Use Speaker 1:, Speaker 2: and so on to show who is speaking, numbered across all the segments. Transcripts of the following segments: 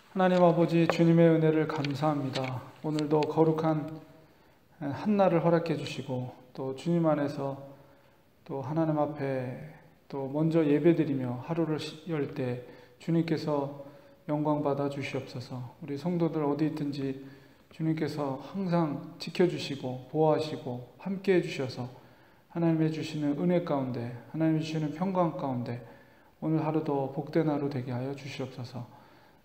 Speaker 1: 하나님 아버지, 주님의 은혜를 감사합니다. 오늘도 거룩한 한날을 허락해 주시고 또 주님 안에서 또 하나님 앞에 또 먼저 예배드리며 하루를 열 때 주님께서 영광 받아 주시옵소서. 우리 성도들 어디 있든지 주님께서 항상 지켜주시고 보호하시고 함께 해주셔서 하나님의 주시는 은혜 가운데, 하나님의 주시는 평강 가운데 오늘 하루도 복된 하루 되게 하여 주시옵소서.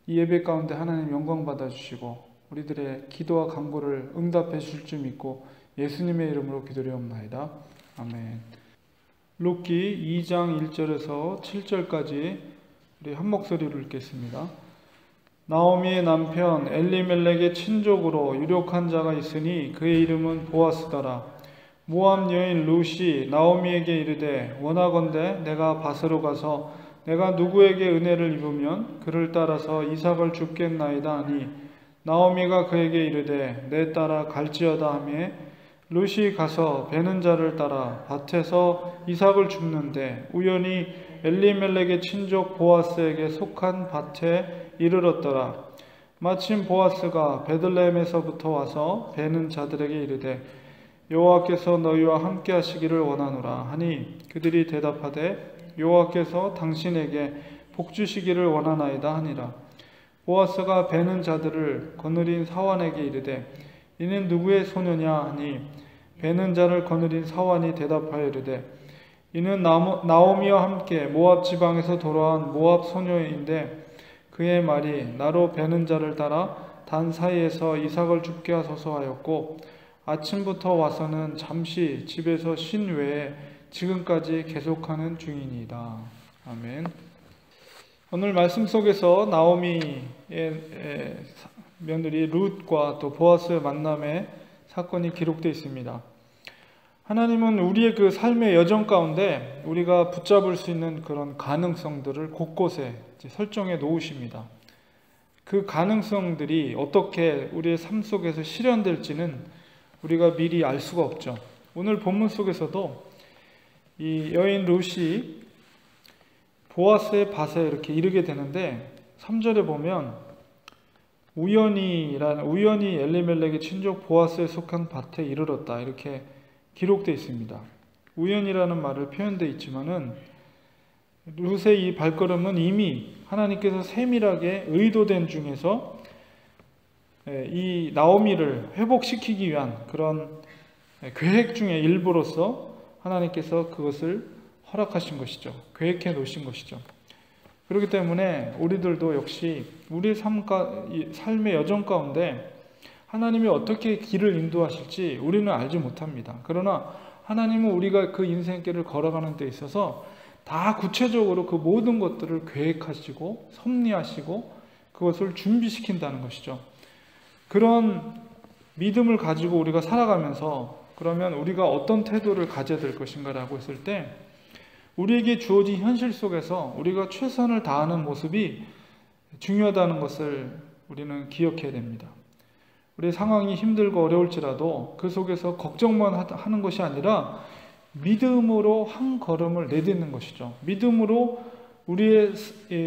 Speaker 1: 이 예배 가운데 하나님 영광 받아 주시고 우리들의 기도와 간구를 응답해 주실 줄 믿고 예수님의 이름으로 기도드리옵나이다. 아멘. 룻기 2장 1절에서 7절까지 우리 한 목소리로 읽겠습니다. 나오미의 남편 엘리멜렉의 친족으로 유력한 자가 있으니 그의 이름은 보아스더라. 모압 여인 룻이 나오미에게 이르되 원하건대 내가 밭으로 가서 내가 누구에게 은혜를 입으면 그를 따라서 이삭을 줍겠나이다 하니 나오미가 그에게 이르되 내 따라 갈지어다 하며 룻이 가서 베는 자를 따라 밭에서 이삭을 줍는데 우연히 엘리멜렉의 친족 보아스에게 속한 밭에 이르렀더라. 마침 보아스가 베들레헴에서부터 와서 베는 자들에게 이르되 여호와께서 너희와 함께 하시기를 원하노라 하니 그들이 대답하되 여호와께서 당신에게 복 주시기를 원하나이다 하니라. 보아스가 베는 자들을 거느린 사환에게 이르되 이는 누구의 소녀냐 하니 베는 자를 거느린 사환이 대답하여 이르되 이는 나오미와 함께 모압 지방에서 돌아온 모압 소녀인데 그의 말이 나로 베는 자를 따라 단 사이에서 이삭을 줍게 하소서 하였고 아침부터 와서는 잠시 집에서 쉰 외에 지금까지 계속하는 중이니이다. 아멘. 오늘 말씀 속에서 나오미의 며느리 룻과 또 보아스의 만남의 사건이 기록되어 있습니다. 하나님은 우리의 그 삶의 여정 가운데 우리가 붙잡을 수 있는 그런 가능성들을 곳곳에 설정해 놓으십니다. 그 가능성들이 어떻게 우리의 삶 속에서 실현될지는 우리가 미리 알 수가 없죠. 오늘 본문 속에서도 이 여인 룻이 보아스의 밭에 이렇게 이르게 되는데 3절에 보면 우연히 엘리멜렉의 친족 보아스에 속한 밭에 이르렀다 이렇게 기록되어 있습니다. 우연이라는 말을 표현되어 있지만은 룻의 이 발걸음은 이미 하나님께서 세밀하게 의도된 중에서 이 나오미를 회복시키기 위한 그런 계획 중의 일부로서 하나님께서 그것을 허락하신 것이죠. 계획해 놓으신 것이죠. 그렇기 때문에 우리들도 역시 우리의 삶의 여정 가운데 하나님이 어떻게 길을 인도하실지 우리는 알지 못합니다. 그러나 하나님은 우리가 그 인생길을 걸어가는 데 있어서 다 구체적으로 그 모든 것들을 계획하시고 섭리하시고 그것을 준비시킨다는 것이죠. 그런 믿음을 가지고 우리가 살아가면서 그러면 우리가 어떤 태도를 가져야 될 것인가라고 했을 때 우리에게 주어진 현실 속에서 우리가 최선을 다하는 모습이 중요하다는 것을 우리는 기억해야 됩니다. 우리의 상황이 힘들고 어려울지라도 그 속에서 걱정만 하는 것이 아니라 믿음으로 한 걸음을 내딛는 것이죠. 믿음으로 우리의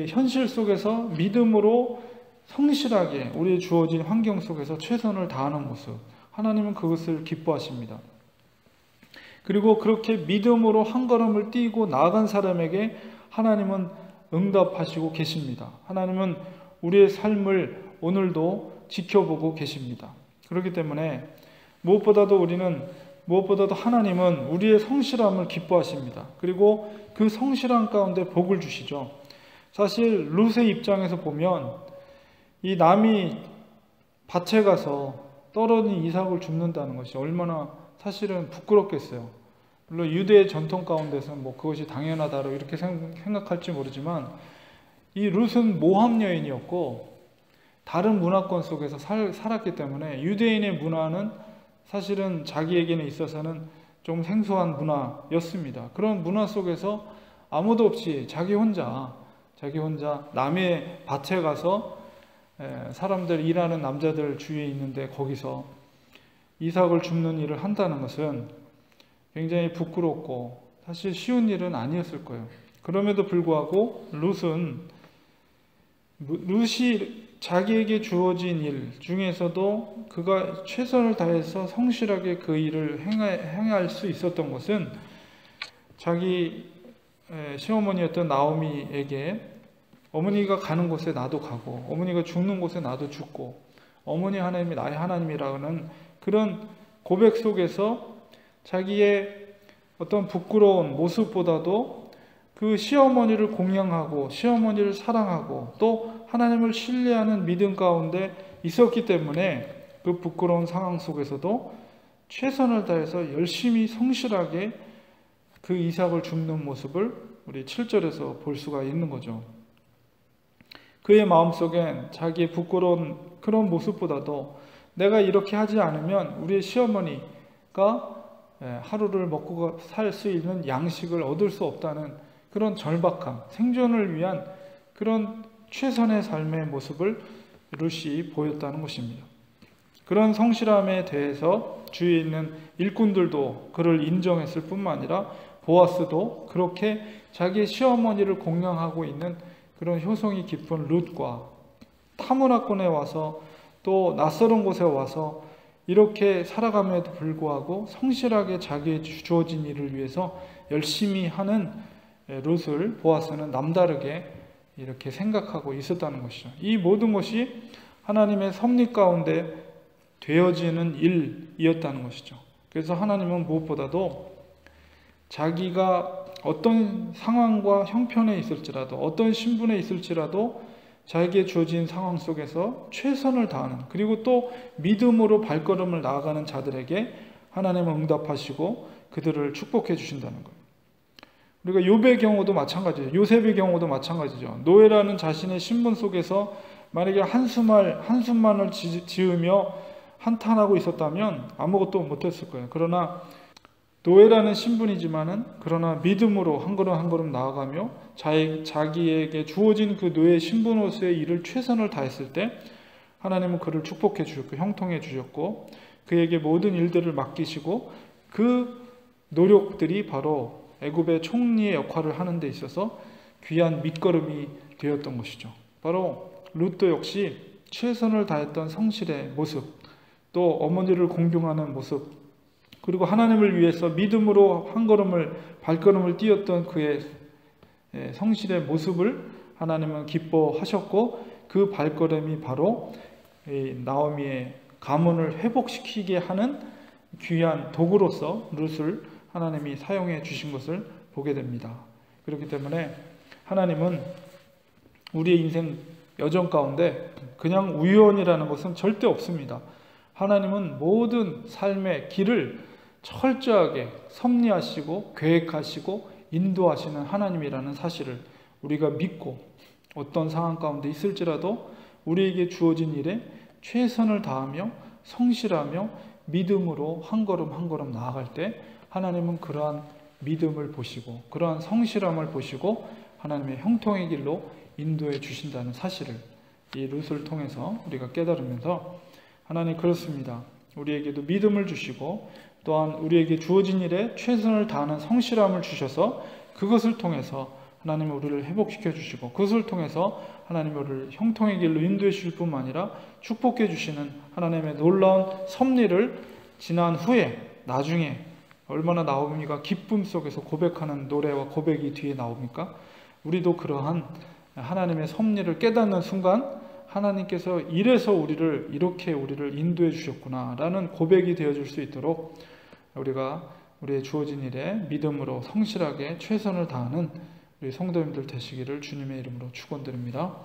Speaker 1: 현실 속에서 믿음으로 성실하게 우리의 주어진 환경 속에서 최선을 다하는 모습, 하나님은 그것을 기뻐하십니다. 그리고 그렇게 믿음으로 한 걸음을 띄고 나아간 사람에게 하나님은 응답하시고 계십니다. 하나님은 우리의 삶을 오늘도 지켜보고 계십니다. 그렇기 때문에 무엇보다도 하나님은 우리의 성실함을 기뻐하십니다. 그리고 그 성실함 가운데 복을 주시죠. 사실 룻의 입장에서 보면 이 남이 밭에 가서 떨어진 이삭을 줍는다는 것이 얼마나 사실은 부끄럽겠어요. 물론 유대의 전통 가운데서는 그것이 당연하다고 이렇게 생각할지 모르지만 이 룻은 모함 여인이었고 다른 문화권 속에서 살았기 때문에 유대인의 문화는 사실은 자기에게는 있어서는 좀 생소한 문화였습니다. 그런 문화 속에서 아무도 없이 자기 혼자 남의 밭에 가서 사람들 일하는 남자들 주위에 있는데 거기서 이삭을 줍는 일을 한다는 것은 굉장히 부끄럽고 사실 쉬운 일은 아니었을 거예요. 그럼에도 불구하고 룻이 자기에게 주어진 일 중에서도 그가 최선을 다해서 성실하게 그 일을 행할 수 있었던 것은 자기 시어머니였던 나오미에게 어머니가 가는 곳에 나도 가고 어머니가 죽는 곳에 나도 죽고 어머니 하나님이 나의 하나님이라는 그런 고백 속에서 자기의 어떤 부끄러운 모습보다도 그 시어머니를 공양하고 시어머니를 사랑하고 또 하나님을 신뢰하는 믿음 가운데 있었기 때문에 그 부끄러운 상황 속에서도 최선을 다해서 열심히 성실하게 그 이삭을 줍는 모습을 우리 7절에서 볼 수가 있는 거죠. 그의 마음속엔 자기의 부끄러운 그런 모습보다도 내가 이렇게 하지 않으면 우리의 시어머니가 하루를 먹고 살 수 있는 양식을 얻을 수 없다는 그런 절박함, 생존을 위한 그런 최선의 삶의 모습을 룻이 보였다는 것입니다. 그런 성실함에 대해서 주위에 있는 일꾼들도 그를 인정했을 뿐만 아니라 보아스도 그렇게 자기의 시어머니를 공양하고 있는 그런 효성이 깊은 룻과 타문화권에 와서 또 낯설은 곳에 와서 이렇게 살아감에도 불구하고 성실하게 자기의 주어진 일을 위해서 열심히 하는 룻을 보아스는 남다르게 이렇게 생각하고 있었다는 것이죠. 이 모든 것이 하나님의 섭리 가운데 되어지는 일이었다는 것이죠. 그래서 하나님은 무엇보다도 자기가 어떤 상황과 형편에 있을지라도 어떤 신분에 있을지라도 자기에게 주어진 상황 속에서 최선을 다하는 그리고 또 믿음으로 발걸음을 나아가는 자들에게 하나님은 응답하시고 그들을 축복해 주신다는 거예요. 우리가 욥의 경우도 마찬가지죠. 요셉의 경우도 마찬가지죠. 노예라는 자신의 신분 속에서 만약에 한숨만을 지으며 한탄하고 있었다면 아무것도 못했을 거예요. 그러나 노예라는 신분이지만은 그러나 믿음으로 한 걸음 한 걸음 나아가며 자기에게 주어진 그 노예 신분으로서의 일을 최선을 다했을 때 하나님은 그를 축복해 주셨고 형통해 주셨고 그에게 모든 일들을 맡기시고 그 노력들이 바로 애굽의 총리의 역할을 하는 데 있어서 귀한 밑거름이 되었던 것이죠. 바로 룻도 역시 최선을 다했던 성실의 모습, 또 어머니를 공경하는 모습, 그리고 하나님을 위해서 믿음으로 발걸음을 띄었던 그의 성실의 모습을 하나님은 기뻐하셨고 그 발걸음이 바로 나오미의 가문을 회복시키게 하는 귀한 도구로서 룻을 하나님이 사용해 주신 것을 보게 됩니다. 그렇기 때문에 하나님은 우리의 인생 여정 가운데 그냥 우연이라는 것은 절대 없습니다. 하나님은 모든 삶의 길을 철저하게 섭리하시고 계획하시고 인도하시는 하나님이라는 사실을 우리가 믿고 어떤 상황 가운데 있을지라도 우리에게 주어진 일에 최선을 다하며 성실하며 믿음으로 한 걸음 한 걸음 나아갈 때 하나님은 그러한 믿음을 보시고 그러한 성실함을 보시고 하나님의 형통의 길로 인도해 주신다는 사실을 이 룻을 통해서 우리가 깨달으면서 하나님 그렇습니다. 우리에게도 믿음을 주시고 또한 우리에게 주어진 일에 최선을 다하는 성실함을 주셔서 그것을 통해서 하나님은 우리를 회복시켜 주시고 그것을 통해서 하나님은 우리를 형통의 길로 인도해 주실 뿐만 아니라 축복해 주시는 하나님의 놀라운 섭리를 지난 후에 나중에 얼마나 나오미가 기쁨 속에서 고백하는 노래와 고백이 뒤에 나옵니까? 우리도 그러한 하나님의 섭리를 깨닫는 순간 하나님께서 이래서 이렇게 우리를 인도해 주셨구나 라는 고백이 되어줄 수 있도록 우리가 우리의 주어진 일에 믿음으로 성실하게 최선을 다하는 우리 성도님들 되시기를 주님의 이름으로 축원드립니다.